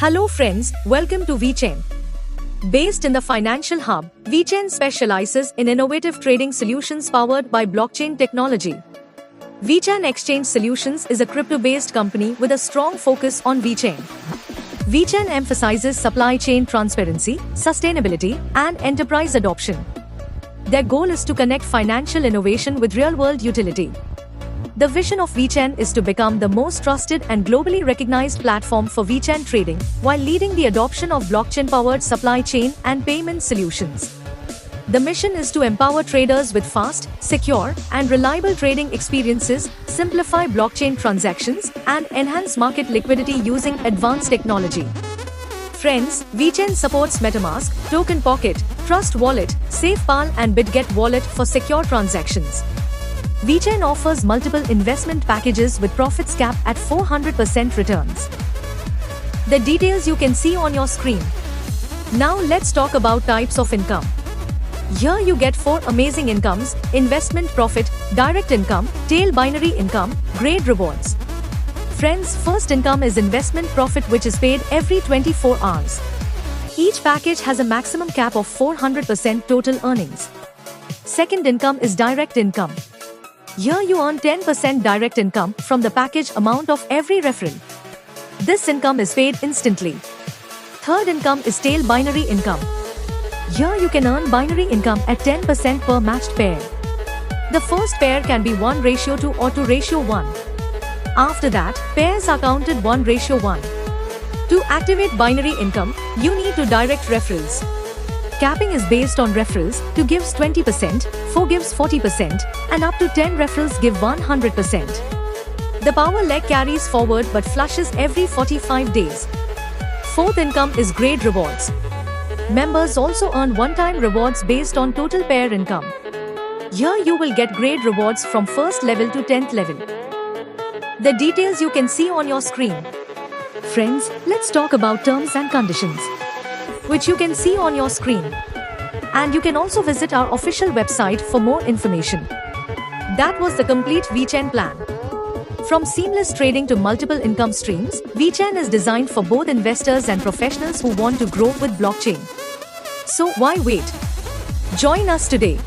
Hello friends, welcome to VeChain. Based in the financial hub, VeChain specializes in innovative trading solutions powered by blockchain technology. VeChain Exchange Solutions is a crypto-based company with a strong focus on VeChain. VeChain emphasizes supply chain transparency, sustainability, and enterprise adoption. Their goal is to connect financial innovation with real-world utility. The vision of VeChain is to become the most trusted and globally recognized platform for VeChain trading, while leading the adoption of blockchain-powered supply chain and payment solutions. The mission is to empower traders with fast, secure, and reliable trading experiences, simplify blockchain transactions, and enhance market liquidity using advanced technology. Friends, VeChain supports MetaMask, Token Pocket, Trust Wallet, SafePal, and BitGet Wallet for secure transactions. VeChain offers multiple investment packages with profits capped at 400% returns. The details you can see on your screen. Now let's talk about types of income. Here you get 4 amazing incomes: investment profit, direct income, tail binary income, grade rewards. Friends, first income is investment profit, which is paid every 24 hours. Each package has a maximum cap of 400% total earnings. Second income is direct income. Here you earn 10% direct income from the package amount of every referral. This income is paid instantly. Third income is tail binary income. Here you can earn binary income at 10% per matched pair. The first pair can be 1:2 or 2:1. After that, pairs are counted 1:1. To activate binary income, you need to direct referrals. Capping is based on referrals. 2 gives 20%, 4 gives 40%, and up to 10 referrals give 100%. The power leg carries forward but flushes every 45 days. Fourth income is grade rewards. Members also earn one-time rewards based on total pair income. Here you will get grade rewards from 1st level to 10th level. The details you can see on your screen. Friends, let's talk about terms and conditions, which you can see on your screen. And you can also visit our official website for more information. That was the complete VeChain plan. From seamless trading to multiple income streams, VeChain is designed for both investors and professionals who want to grow with blockchain. So why wait? Join us today.